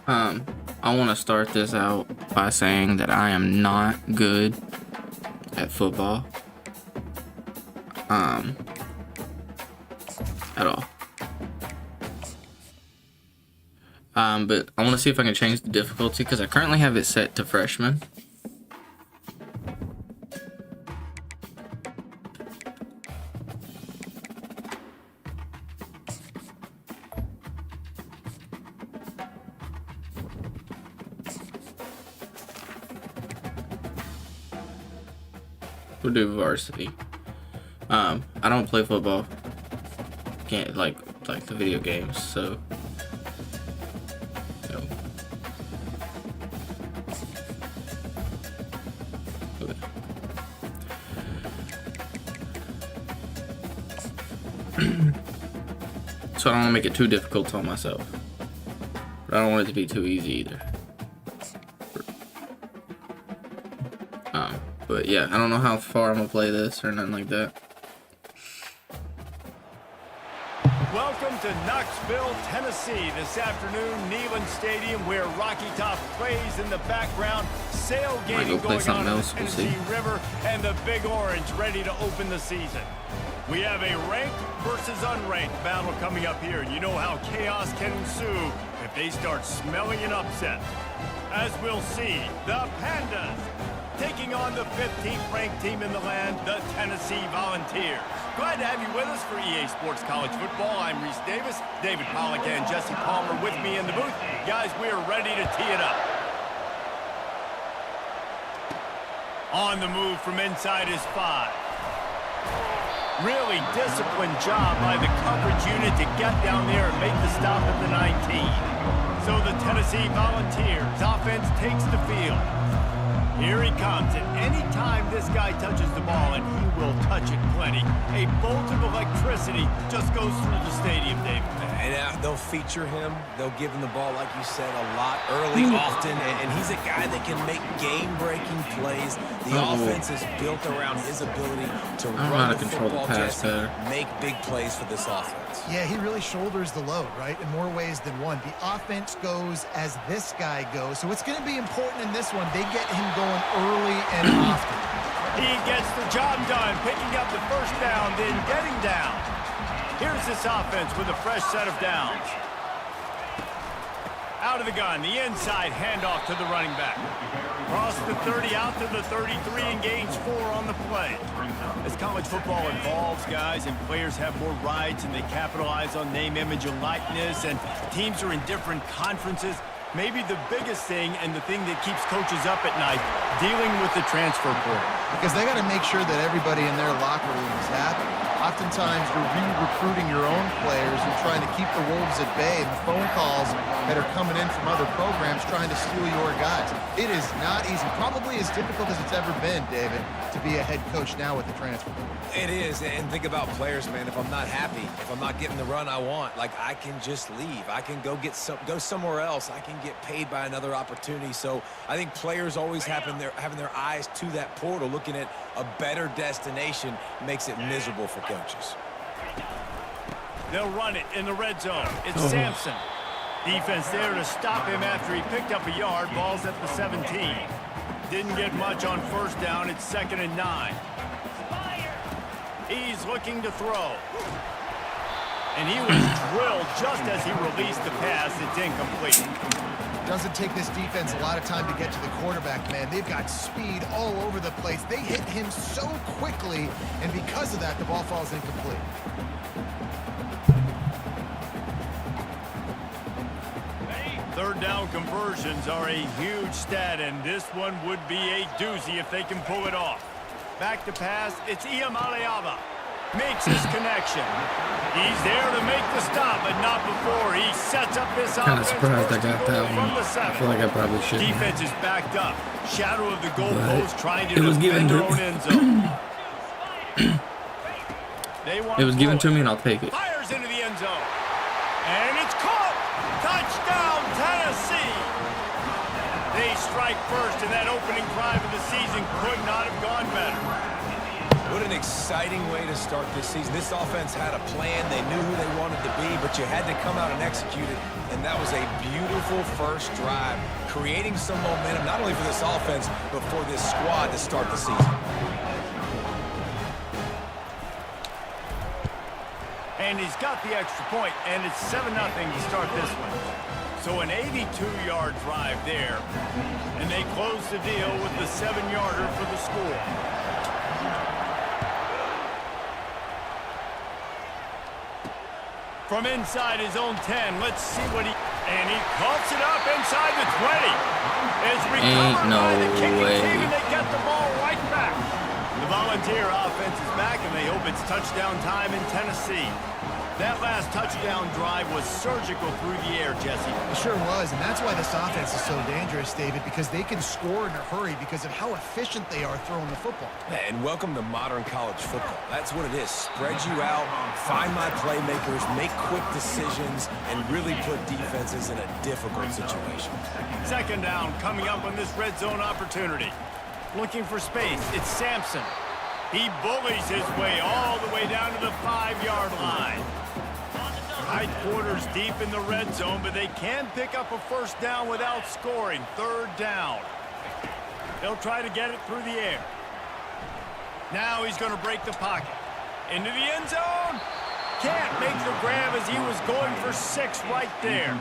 I want to start this out by saying that I am not good at football. At all. But I want to see if I can change the difficulty because I currently have it set to freshman. We'll do varsity. I don't play football. Can't like the video games, so you know. Okay. So I don't want to make it too difficult on myself, but I don't want it to be too easy either. But yeah, I don't know how far I'm gonna play this or nothing like that. Welcome to Knoxville, Tennessee. This afternoon, Neyland Stadium, where Rocky Top plays in the background. Sailgating going on in the Tennessee River, and the Big Orange ready to open the season. We have a ranked versus unranked battle coming up here. You know how chaos can ensue if they start smelling an upset. As we'll see, the Pandas taking on the 15th ranked team in the land, the Tennessee Volunteers. Glad to have you with us for EA Sports College Football. I'm Reese Davis, David Pollack and Jesse Palmer with me in the booth. Guys, we are ready to tee it up. On the move from inside is 5. Really disciplined job by the coverage unit to get down there and make the stop at the 19. So the Tennessee Volunteers offense takes the field. Here he comes, and anytime this guy touches the ball, and he will touch it plenty, a bolt of electricity just goes through the stadium, David. And they'll feature him. They'll give him the ball, like you said, a lot, early, often, and he's a guy that can make game-breaking plays. The offense is built around his ability to run the football, Jesse, make big plays for this offense. Yeah, he really shoulders the load, right, in more ways than one. The offense goes as this guy goes, so it's going to be important in this one. They get him going early and often. He gets the job done, picking up the first down, then getting down. Here's this offense with a fresh set of downs. Out of the gun, the inside handoff to the running back. Cross the 30 out to the 33 and gains 4 on the play. As college football evolves, guys, and players have more rights and they capitalize on name, image, and likeness, and teams are in different conferences, maybe the biggest thing and the thing that keeps coaches up at night, dealing with the transfer portal. Because they got to make sure that everybody in their locker room is happy. Oftentimes, you're re-recruiting your own players and trying to keep the wolves at bay, and the phone calls that are coming in from other programs trying to steal your guys. It is not easy. Probably as difficult as it's ever been, David, to be a head coach now with the transfer portal. It is, and think about players, man. If I'm not happy, if I'm not getting the run I want, like, I can just leave. I can go somewhere else. I can get paid by another opportunity. So I think players always having their eyes to that portal, looking at a better destination, makes it miserable for coaches. They'll run it in the red zone. It's Sampson. Defense there to stop him after he picked up a yard. Ball's at the 17. Didn't get much on first down. It's 2nd and 9. He's looking to throw. And he was drilled just as he released the pass. It's incomplete. Doesn't take this defense a lot of time to get to the quarterback, man. They've got speed all over the place. They hit him so quickly, and because of that, the ball falls incomplete. Third down conversions are a huge stat, and this one would be a doozy if they can pull it off. Back to pass, it's Iamaleava. Makes his connection. He's there to make the stop, but not before. He sets up this Kind of offense. surprised I got that one. I feel like I probably shouldn't. Defense is backed up. Shadow of the goalpost trying to defend their own end zone. It was given to me, and I'll take it. Fires into the end zone. And it's caught. Touchdown, Tennessee. They strike first, and that opening drive of the season could not have gone better. What an exciting way to start this season. This offense had a plan. They knew who they wanted to be, but you had to come out and execute it. And that was a beautiful first drive, creating some momentum, not only for this offense, but for this squad to start the season. And he's got the extra point, and it's 7-0 to start this one. So an 82-yard drive there, and they close the deal with the 7-yarder for the score. From inside his own 10, let's see what and he coughs it up inside the 20. It's recovered by the kicking team, and they get the ball right back. The Volunteer offense is back, and they hope it's touchdown time in Tennessee. That last touchdown drive was surgical through the air, Jesse. It sure was, and that's why this offense is so dangerous, David, because they can score in a hurry because of how efficient they are throwing the football. And welcome to modern college football. That's what it is. Spread you out, find my playmakers, make quick decisions, and really put defenses in a difficult situation. Second down coming up on this red zone opportunity. Looking for space, it's Sampson. He bullies his way all the way down to the 5-yard line. Tight quarters deep in the red zone, but they can pick up a first down without scoring. Third down. They'll try to get it through the air. Now he's going to break the pocket. Into the end zone. Can't make the grab as he was going for 6 right there.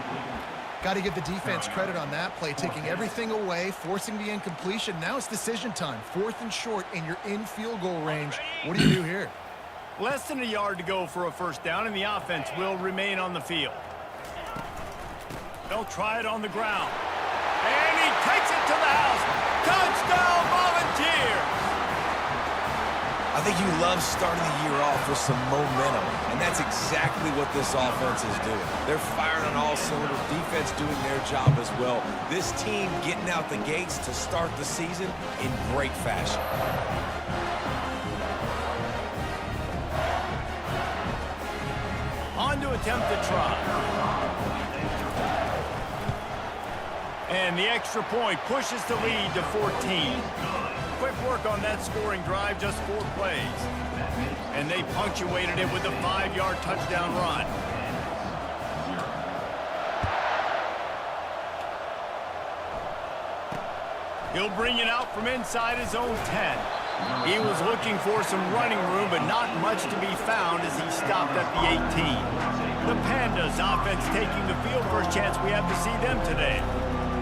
Got to give the defense credit on that play, taking everything away, forcing the incompletion. Now it's decision time. 4th and short, and you're in field goal range. What do you do here? Less than a yard to go for a first down, and the offense will remain on the field. They'll try it on the ground. And he takes it to the house. Touchdown, Volunteers! I think you love starting the year off with some momentum, and that's exactly what this offense is doing. They're firing on all cylinders, defense doing their job as well. This team getting out the gates to start the season in great fashion. On to attempt the try. And the extra point pushes the lead to 14. Quick work on that scoring drive, just 4 plays. And they punctuated it with a 5-yard touchdown run. He'll bring it out from inside his own 10. He was looking for some running room, but not much to be found as he stopped at the 18. The Pandas offense taking the field. First chance we have to see them today.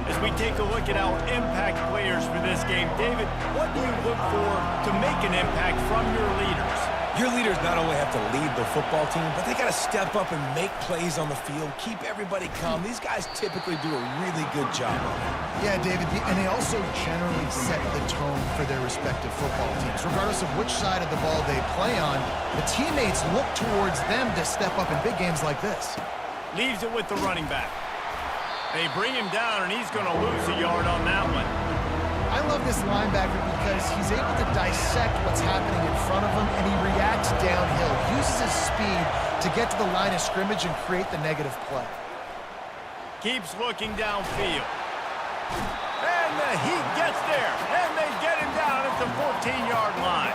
As we take a look at our impact players for this game, David, what do you look for to make an impact from your leaders? Your leaders not only have to lead the football team, but they got to step up and make plays on the field, keep everybody calm. These guys typically do a really good job of it. Yeah, David, and they also generally set the tone for their respective football teams. Regardless of which side of the ball they play on, the teammates look towards them to step up in big games like this. Leaves it with the running back. They bring him down, and he's going to lose a yard on that one. I love this linebacker because he's able to dissect what's happening in front of him, and he reacts downhill, uses his speed to get to the line of scrimmage and create the negative play. Keeps looking downfield. And he gets there, and they get him down at the 14-yard line.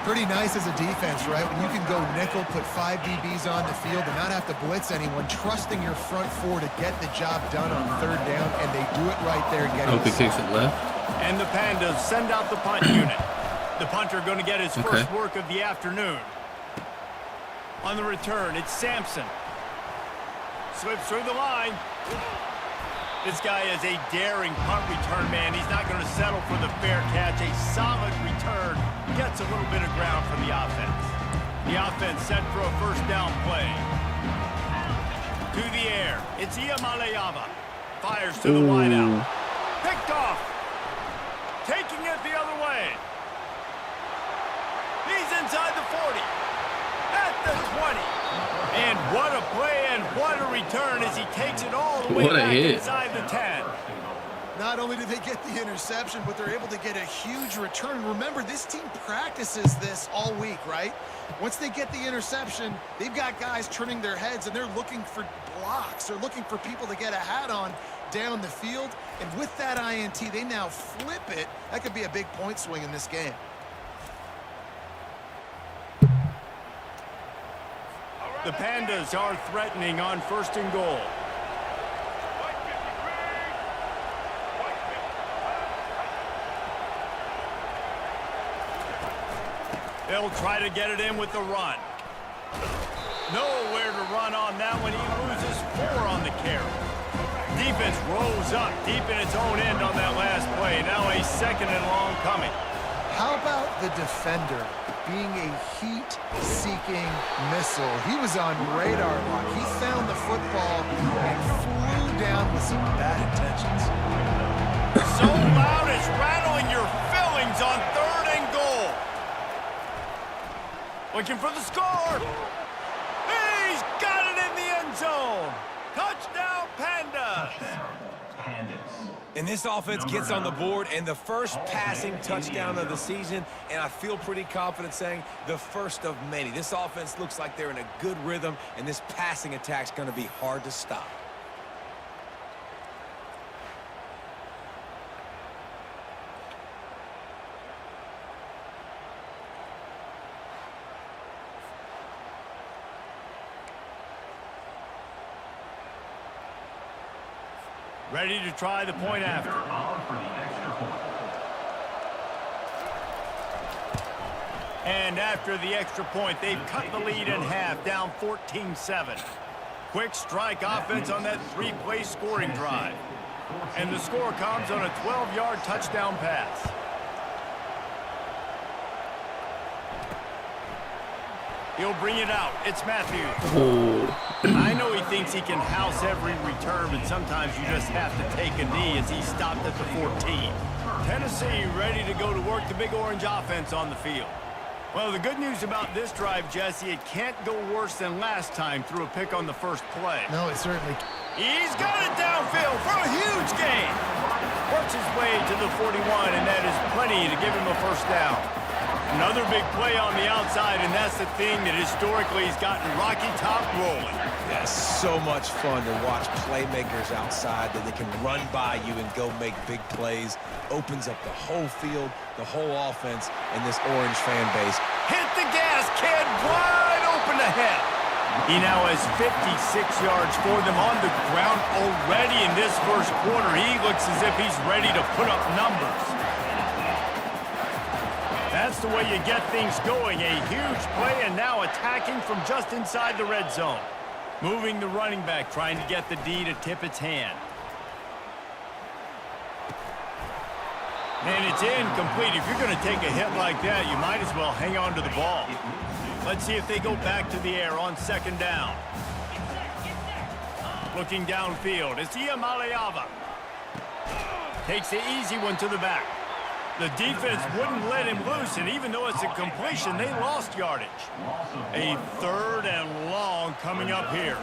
Pretty nice as a defense, right? When you can go nickel, put 5 DBs on the field and not have to blitz anyone, trusting your front 4 to get the job done on 3rd down, and they do it right there. Hope he kicks it left. And the Pandas send out the punt unit. The punter going to get his first work of the afternoon. On the return, it's Sampson. Slips through the line. This guy is a daring punt return man. He's not going to settle for the fair catch. A solid return. Gets a little bit of ground from the offense. The offense set for a first down play. To the air. It's Iamaleava. Fires to the wideout. Picked off. Taking it the other way. He's inside the 40. At the 20. And what a play and what a return as he takes it all the way back inside the 10. Not only do they get the interception, but they're able to get a huge return. Remember, this team practices this all week, right? Once they get the interception, they've got guys turning their heads, and they're looking for blocks. They're looking for people to get a hat on down the field. And with that INT, they now flip it. That could be a big point swing in this game. The Pandas are threatening on 1st and goal. They'll try to get it in with the run. Nowhere to run on that one. He loses 4 on the carry. Defense rolls up deep in its own end on that last play. Now a 2nd and long coming. How about the defender being a heat-seeking missile? He was on radar lock. He found the football and flew down with some bad intentions. So loud it's rattling your fillings on 3rd and goal. Looking for the score. He's got it in the end zone. Touchdown, Pandas. And this offense gets on the board, and the first passing touchdown of the season, and I feel pretty confident saying the first of many. This offense looks like they're in a good rhythm, and this passing attack's going to be hard to stop. Ready to try the point after. And after the extra point, they've cut the lead in half, down 14-7. Quick strike offense on that 3-play scoring drive. And the score comes on a 12-yard touchdown pass. He'll bring it out. It's Matthews. I know he thinks he can house every return, but sometimes you just have to take a knee as he stopped at the 14. Tennessee ready to go to work the Big Orange offense on the field. Well, the good news about this drive, Jesse, it can't go worse than last time through a pick on the first play. No, it certainly can't. He's got it downfield for a huge gain. Works his way to the 41, and that is plenty to give him a first down. Another big play on the outside, and that's the thing that historically has gotten Rocky Top rolling. That's so much fun to watch playmakers outside that they can run by you and go make big plays. Opens up the whole field, the whole offense, and this Orange fan base. Hit the gas, kid, wide open ahead. He now has 56 yards for them on the ground already in this first quarter. He looks as if he's ready to put up numbers. That's the way you get things going. A huge play, and now attacking from just inside the red zone. Moving the running back, trying to get the D to tip its hand. And it's incomplete. If you're going to take a hit like that, you might as well hang on to the ball. Let's see if they go back to the air on 2nd down. Looking downfield, it's Iamaleava. Takes the easy one to the back. The defense wouldn't let him loose, and even though it's a completion, they lost yardage. A 3rd and long coming up here.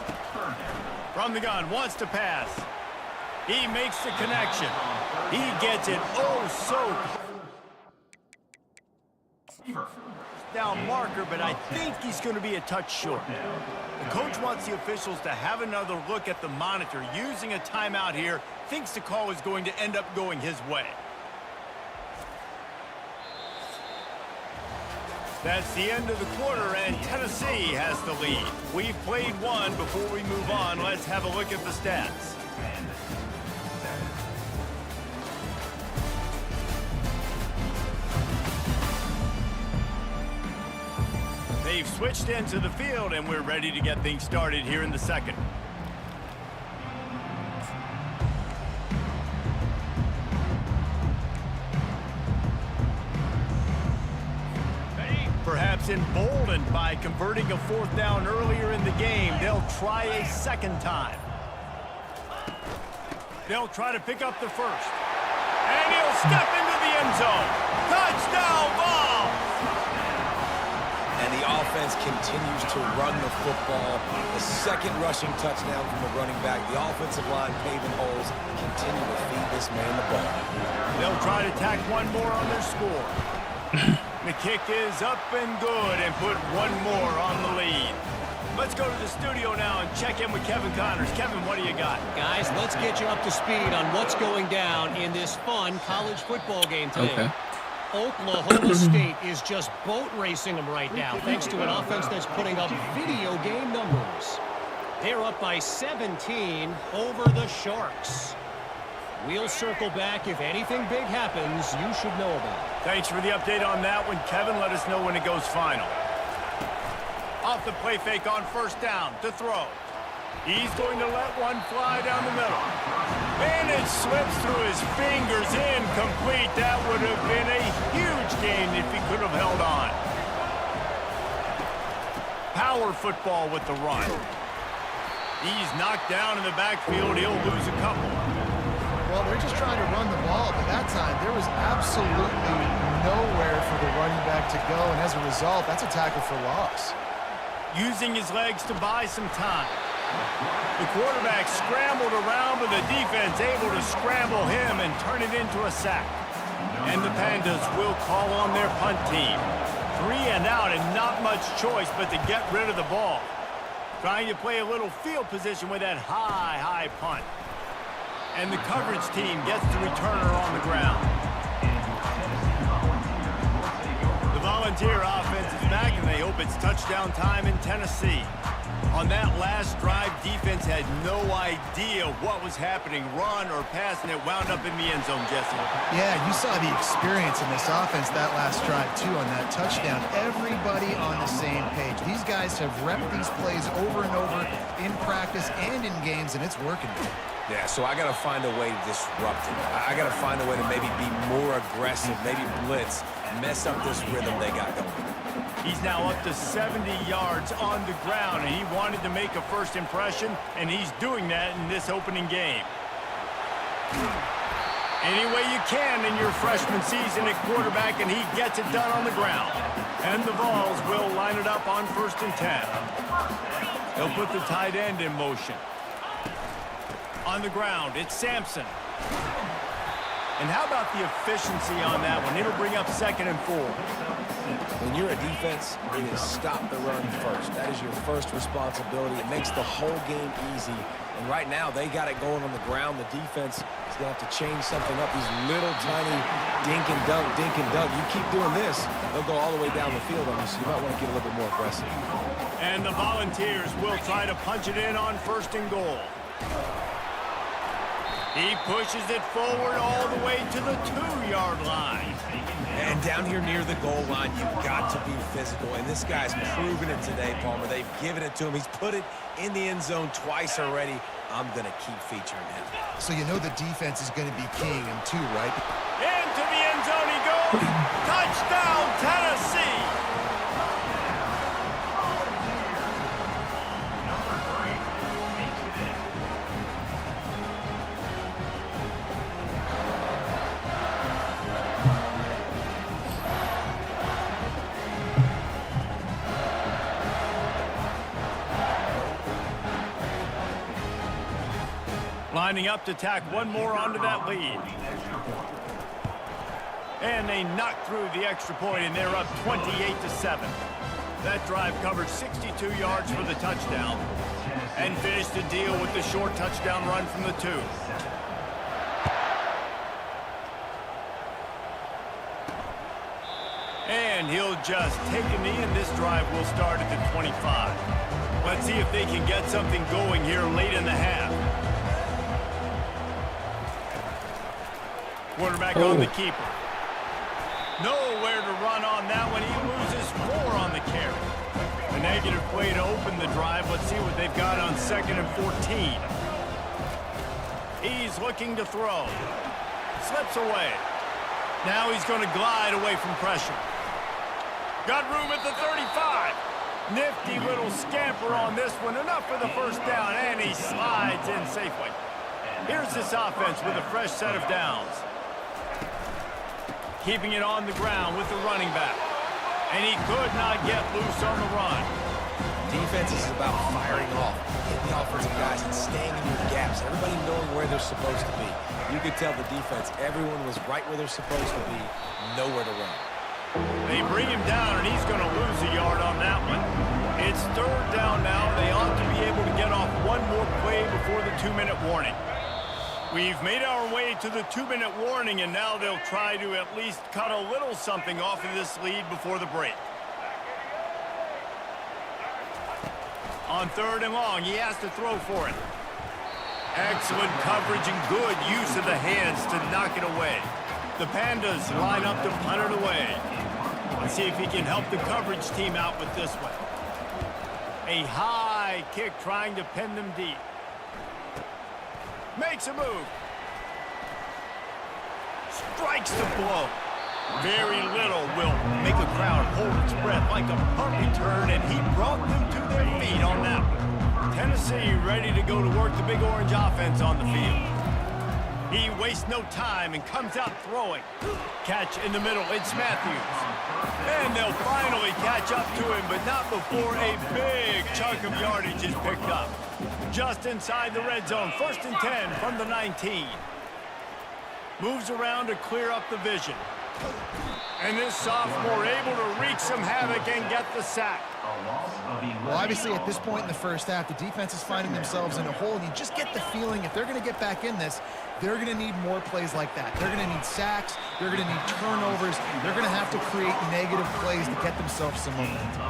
From the gun, wants to pass. He makes the connection. He gets it down marker, but I think he's going to be a touch short. The coach wants the officials to have another look at the monitor. Using a timeout here, thinks the call is going to end up going his way. That's the end of the quarter, and Tennessee has the lead. We've played one. Before we move on, let's have a look at the stats. They've switched into the field, and we're ready to get things started here in the second. Perhaps emboldened by converting a 4th down earlier in the game, they'll try a 2nd time. They'll try to pick up the first. And he'll step into the end zone. Touchdown ball! And the offense continues to run the football. The 2nd rushing touchdown from the running back. The offensive line paving holes. Continue to feed this man the ball. They'll try to tack one more on their score. The kick is up and good, and put one more on the lead. Let's go to the studio now and check in with Kevin Connors. Kevin, what do you got? Guys, let's get you up to speed on what's going down in this fun college football game today. Okay. Oklahoma State is just boat racing them right now, thanks to an offense that's putting up video game numbers. They're up by 17 over the Sharks. We'll circle back. If anything big happens, you should know about it. Thanks for the update on that one, Kevin. Let us know when it goes final. Off the play fake on first down to throw. He's going to let one fly down the middle. And it slips through his fingers, incomplete. That would have been a huge gain if he could have held on. Power football with the run. He's knocked down in the backfield. He'll lose a couple. Well, they're just trying to run the ball, but that time there was absolutely nowhere for the running back to go, and as a result, that's a tackle for loss. Using his legs to buy some time. The quarterback scrambled around, but the defense able to scramble him and turn it into a sack. And the Pandas will call on their punt team. 3 and out and not much choice but to get rid of the ball. Trying to play a little field position with that high punt. And the coverage team gets the returner on the ground. The Volunteer offense is back, and they hope it's touchdown time in Tennessee. On that last drive, defense had no idea what was happening, run or pass, and it wound up in the end zone, Jesse. Yeah, you saw the experience in this offense that last drive, too, on that touchdown. Everybody on the same page. These guys have repped these plays over and over in practice and in games, and it's working. Yeah, so I got to find a way to disrupt it. I got to find a way to maybe be more aggressive, maybe blitz, mess up this rhythm they got going. He's now up to 70 yards on the ground, and he wanted to make a first impression, and he's doing that in this opening game. Any way you can in your freshman season at quarterback, and he gets it done on the ground. And the Vols will line it up on 1st and 10. They'll put the tight end in motion. On the ground, it's Sampson. And how about the efficiency on that one? It'll bring up 2nd and 4. When you're a defense, you need to stop the run first. That is your first responsibility. It makes the whole game easy. And right now, they got it going on the ground. The defense is going to have to change something up. These little tiny dink and dunk. You keep doing this, they'll go all the way down the field on you, so you might want to get a little bit more aggressive. And the Volunteers will try to punch it in on 1st and goal. He pushes it forward all the way to the 2-yard line. And down here near the goal line, you've got to be physical. And this guy's proven it today, Palmer. They've given it to him. He's put it in the end zone twice already. I'm going to keep featuring him. So you know the defense is going to be king in 2, right? Into the end zone he goes. Touchdown, Tennessee. Lining up to tack one more onto that lead. And they knock through the extra point, and they're up 28-7. That drive covered 62 yards for the touchdown and finished the deal with the short touchdown run from the 2. And he'll just take a knee, and this drive will start at the 25. Let's see if they can get something going here late in the half. Quarterback on the keeper. Nowhere to run on that one. He loses 4 on the carry. A negative play to open the drive. Let's see what they've got on 2nd and 14. He's looking to throw. Slips away. Now he's going to glide away from pressure. Got room at the 35. Nifty little scamper on this one. Enough for the first down, and he slides in safely. Here's this offense with a fresh set of downs. Keeping it on the ground with the running back. And he could not get loose on the run. Defense is about firing off, hitting the offensive guys and staying in your gaps. Everybody knowing where they're supposed to be. You could tell the defense, everyone was right where they're supposed to be, nowhere to run. They bring him down, and he's going to lose a yard on that one. It's 3rd down now. They ought to be able to get off one more play before the 2-minute warning. We've made our way to the 2-minute warning, and now they'll try to at least cut a little something off of this lead before the break. On 3rd and long, he has to throw for it. Excellent coverage and good use of the hands to knock it away. The Pandas line up to punt it away. Let's see if he can help the coverage team out with this one. A high kick trying to pin them deep. Makes a move. Strikes the blow. Very little will make a crowd hold its breath like a punt return, and he brought them to their feet on that one. Tennessee ready to go to work the Big Orange offense on the field. He wastes no time and comes out throwing. Catch in the middle, it's Matthews. And they'll finally catch up to him, but not before a big chunk of yardage is picked up. Just inside the red zone, 1st and 10 from the 19. Moves around to clear up the vision. And this sophomore able to wreak some havoc and get the sack. Well, obviously, at this point in the first half, the defense is finding themselves in a hole, and you just get the feeling if they're going to get back in this, they're going to need more plays like that. They're going to need sacks. They're going to need turnovers. They're going to have to create negative plays to get themselves some momentum.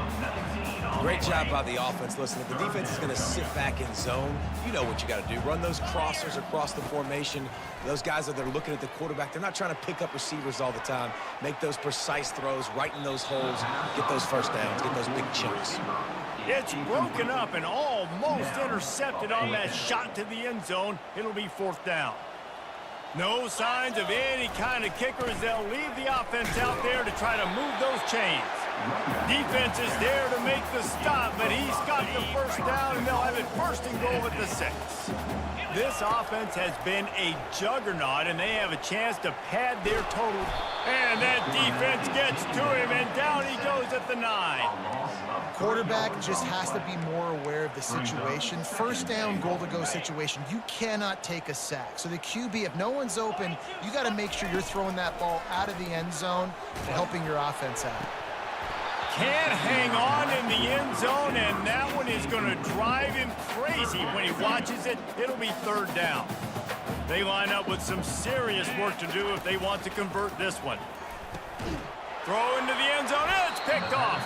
Great job by the offense. Listen, if the defense is going to sit back in zone, you know what you got to do. Run those crossers across the formation. Those guys that are looking at the quarterback, they're not trying to pick up receivers all the time. Make those precise throws, right in those holes, get those first downs, get those big chunks. It's broken up and almost intercepted on that shot to the end zone. It'll be 4th down. No signs of any kind of kickers. They'll leave the offense out there to try to move those chains. Defense is there to make the stop, but he's got the first down, and they'll have it 1st and goal at the 6. This offense has been a juggernaut, and they have a chance to pad their total. And that defense gets to him, and down he goes at the 9. Quarterback just has to be more aware of the situation. 1st down, goal-to-go situation. You cannot take a sack. So the QB, if no one's open, you got to make sure you're throwing that ball out of the end zone and helping your offense out. Can't hang on in the end zone, and that one is going to drive him crazy when he watches it. It'll be 3rd down. They line up with some serious work to do if they want to convert this one. Throw into the end zone, it's picked off.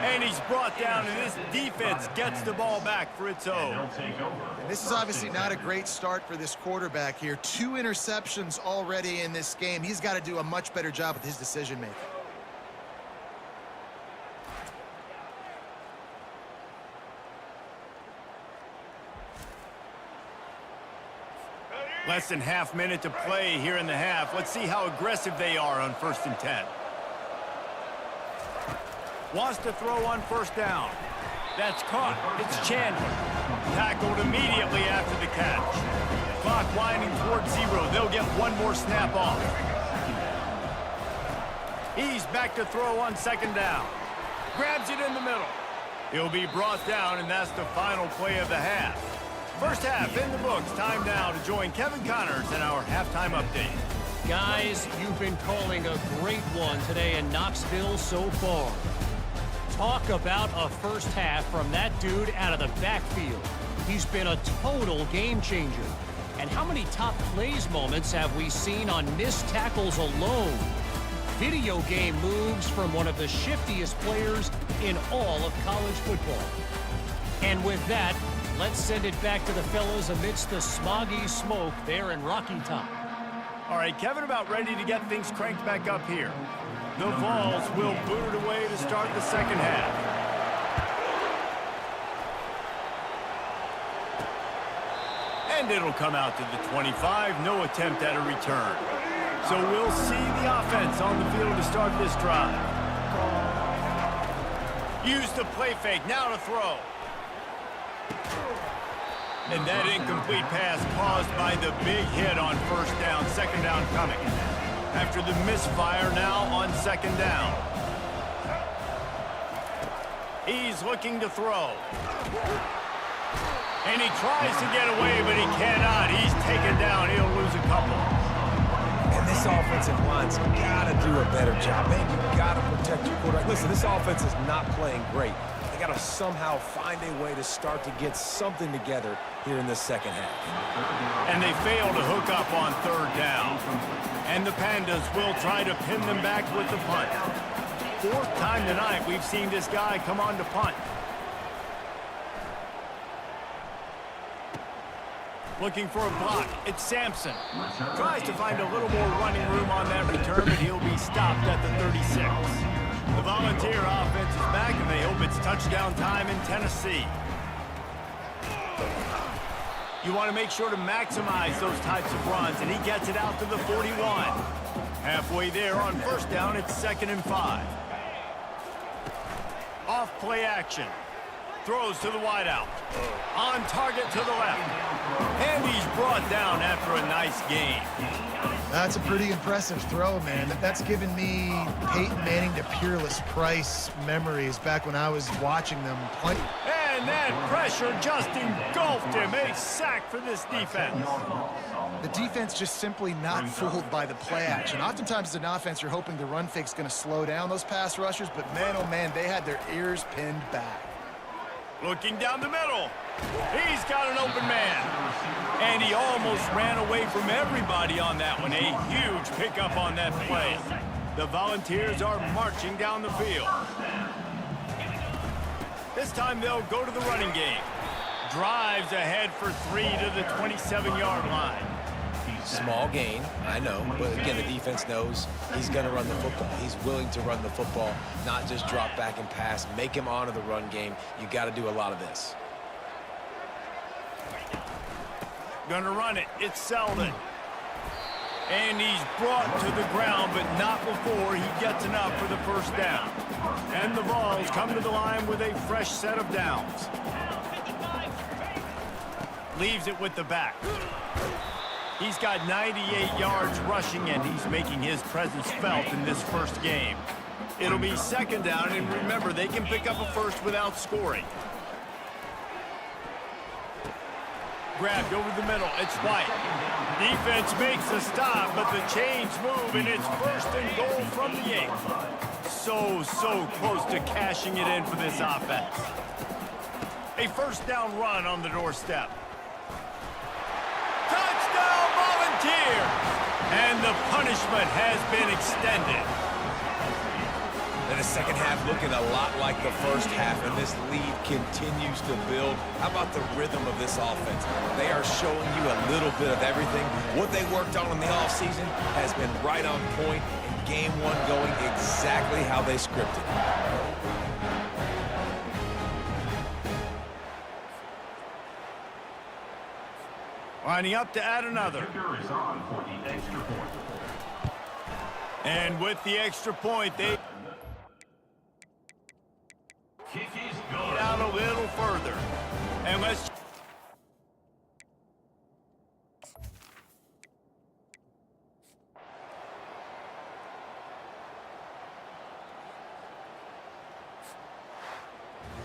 And he's brought down, and this defense gets the ball back for its own. And this is obviously not a great start for this quarterback here. 2 interceptions already in this game. He's got to do a much better job with his decision-making. Less than half minute to play here in the half. Let's see how aggressive they are on 1st and 10. Wants to throw on 1st down. That's caught. It's Chandler. Tackled immediately after the catch. Clock winding towards 0. They'll get one more snap off. He's back to throw on 2nd down. Grabs it in the middle. He'll be brought down, and that's the final play of the half. First half in the books. Time now to join Kevin Connors in our halftime update. Guys, you've been calling a great one today in Knoxville so far. Talk about a first half from that dude out of the backfield. He's been a total game changer. And how many top plays moments have we seen on missed tackles alone? Video game moves from one of the shiftiest players in all of college football. And with that, let's send it back to the fellas amidst the smoggy smoke there in Rocky Top. All right, Kevin about ready to get things cranked back up here. The Vols will boot it away to start the 2nd half. And it'll come out to the 25. No attempt at a return. So we'll see the offense on the field to start this drive. Use the play fake. Now to throw. And that incomplete pass caused by the big hit on 1st down. 2nd down coming. After the misfire, now on 2nd down. He's looking to throw. And he tries to get away, but he cannot. He's taken down. He'll lose a couple. And this offensive line's got to do a better job. Man, you got to protect your quarterback. Listen, this offense is not playing great. They got to somehow find a way to start to get something together here in the second half. And they fail to hook up on third down. And the Pandas will try to pin them back with the punt. Fourth time tonight we've seen this guy come on to punt. Looking for a block. It's Sampson. Tries to find a little more running room on that return, but he'll be stopped at the 36. The Volunteer offense is back, and they hope it's touchdown time in Tennessee. You want to make sure to maximize those types of runs, and he gets it out to the 41. Halfway there on first down, it's 2nd and 5. Off play action. Throws to the wideout. On target to the left. And he's brought down after a nice gain. That's a pretty impressive throw, man. That's given me Peyton Manning to Peerless Price memories back when I was watching them play. And that pressure just engulfed him. A sack for this defense. The defense just simply not fooled by the play action. Oftentimes as an offense, you're hoping the run fake's going to slow down those pass rushers, but man, oh man, they had their ears pinned back. Looking down the middle. He's got an open man. And he almost ran away from everybody on that one. A huge pickup on that play. The Volunteers are marching down the field. This time they'll go to the running game. Drives ahead for 3 to the 27-yard line. Small gain, I know, but again, the defense knows he's going to run the football. He's willing to run the football, not just drop back and pass. Make him honor the run game. You got to do a lot of this. Gonna run it. It's Selden. And he's brought to the ground, but not before he gets enough for the first down. And the Vols come to the line with a fresh set of downs. Leaves it with the back. He's got 98 yards rushing, and he's making his presence felt in this first game. It'll be 2nd down, and remember, they can pick up a first without scoring. Grabbed over the middle. It's White. Defense makes a stop, but the chains move, and it's 1st and goal from the 8. So close to cashing it in for this offense. A first down run on the doorstep. Touchdown, Volunteers! And the punishment has been extended. And the second half looking a lot like the first half, and this lead continues to build. How about the rhythm of this offense? They are showing you a little bit of everything. What they worked on in the offseason has been right on point, and game one going exactly how they scripted. Lining up to add another. And with the extra point, they out a little further. And let's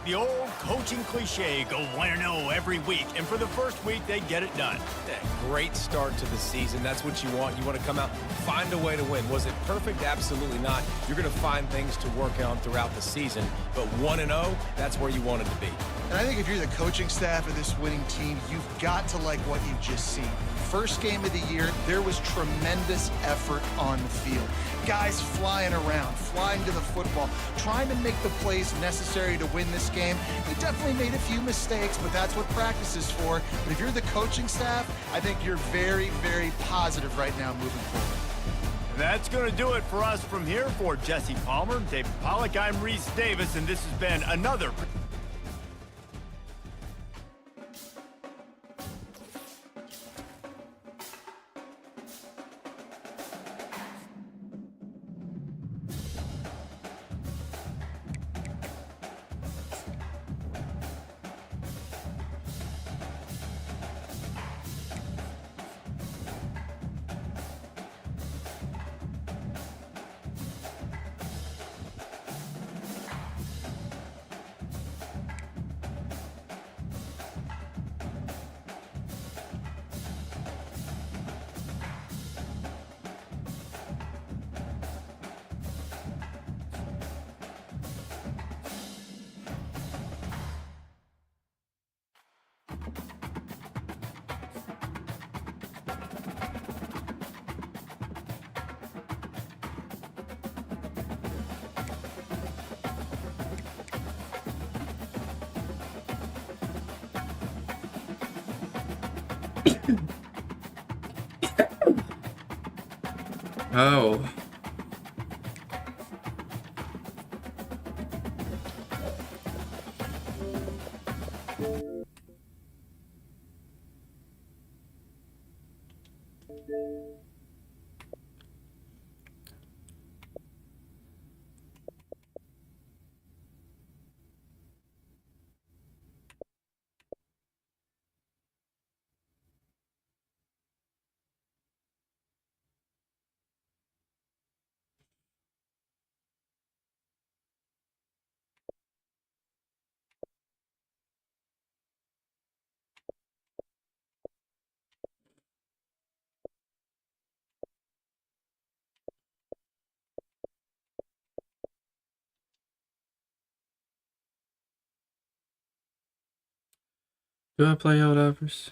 the old coaching cliche, go 1-0 every week. And for the first week, they get it done. Great start to the season. That's what you want. You want to come out, find a way to win. Was it perfect? Absolutely not. You're going to find things to work on throughout the season. But 1-0, that's where you want it to be. And I think if you're the coaching staff of this winning team, you've got to like what you've just seen. First game of the year, there was tremendous effort on the field. Guys flying around, flying to the football, trying to make the plays necessary to win this game. They definitely made a few mistakes, but that's what practice is for. But if you're the coaching staff, I think you're very, very positive right now moving forward. That's going to do it for us from here. For Jesse Palmer, David Pollack, I'm Reese Davis, and this has been another Oh. Do I play Helldivers?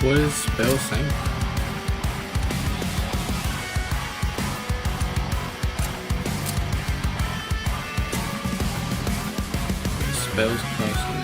What is spell saying? Spells crossing.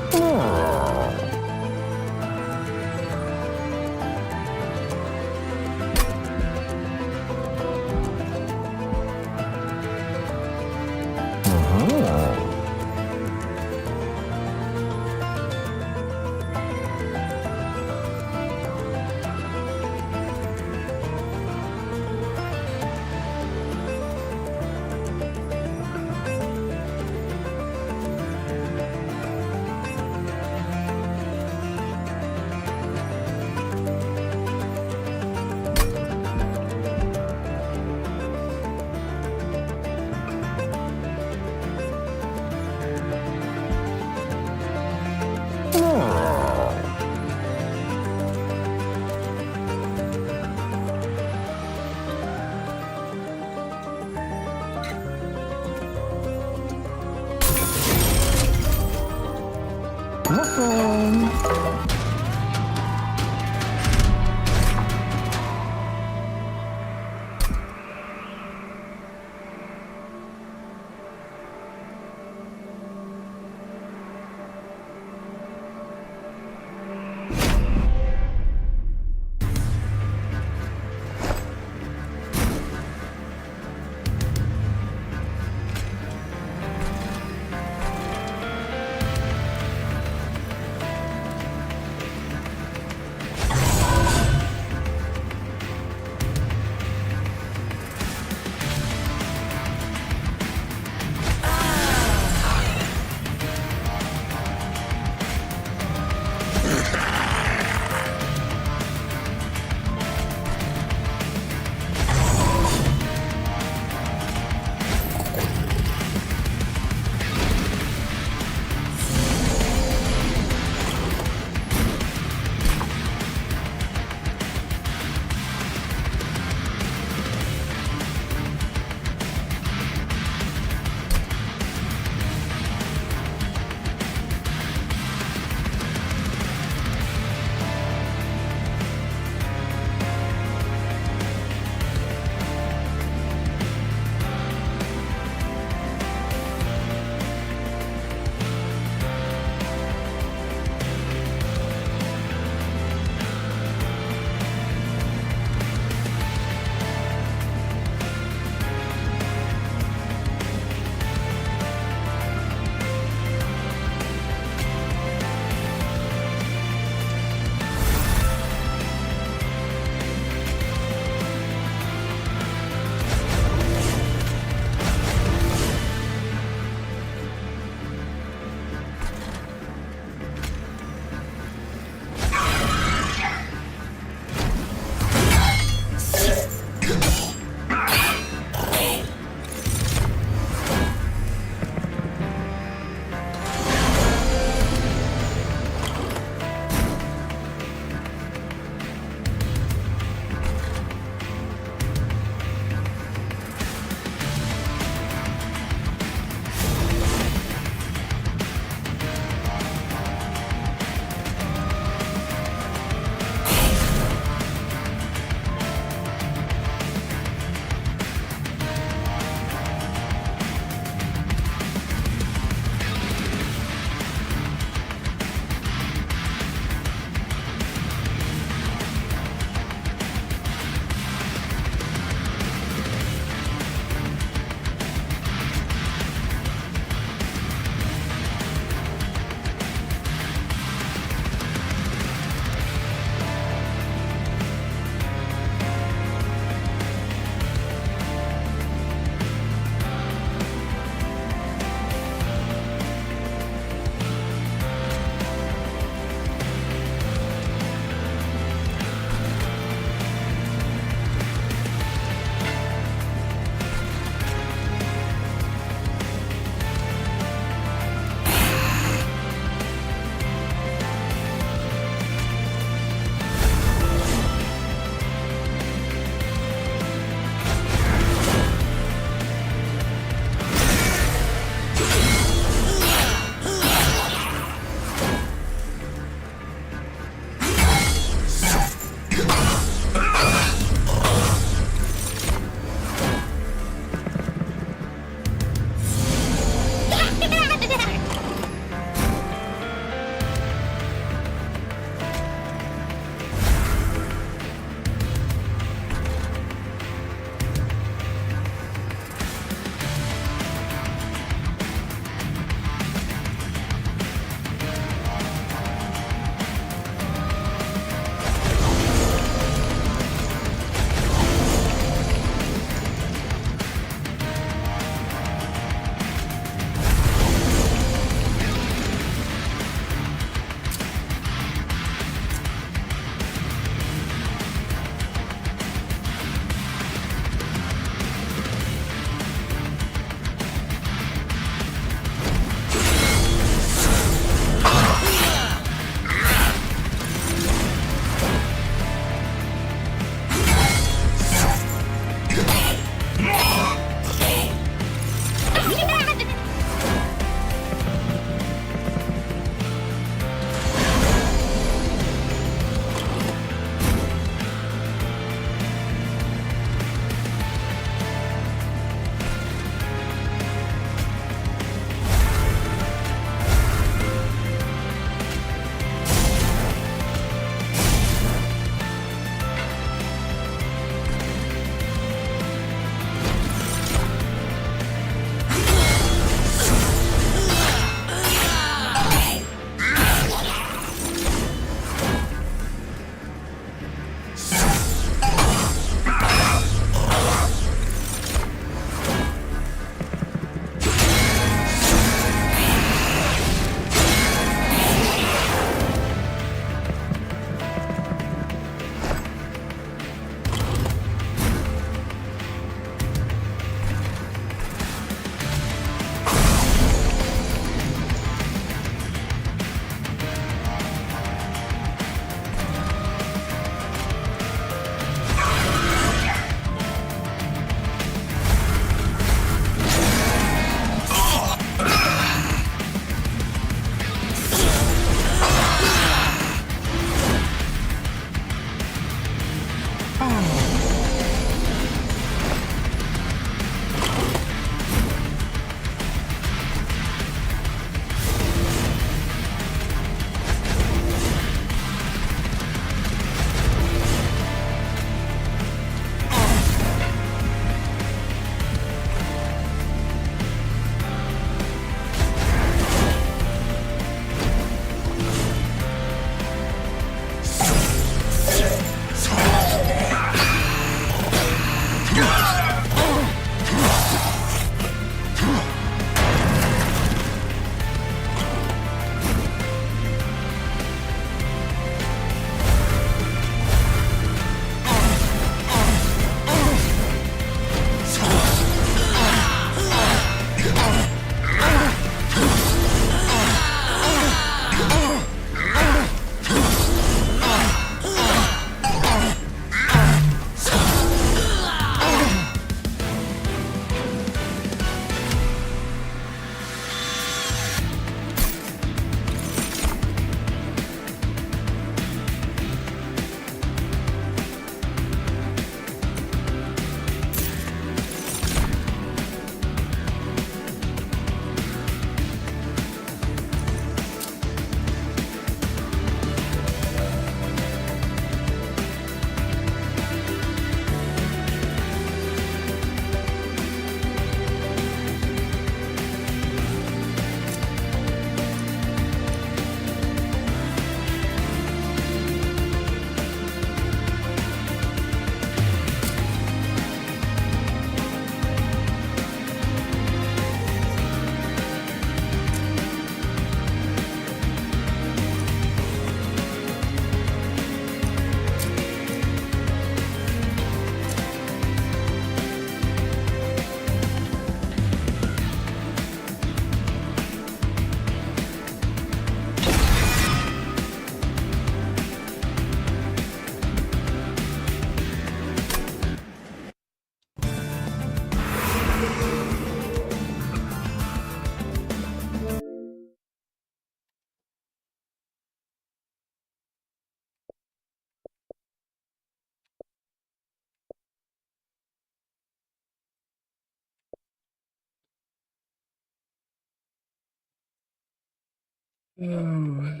Oh.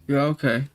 Yeah, okay.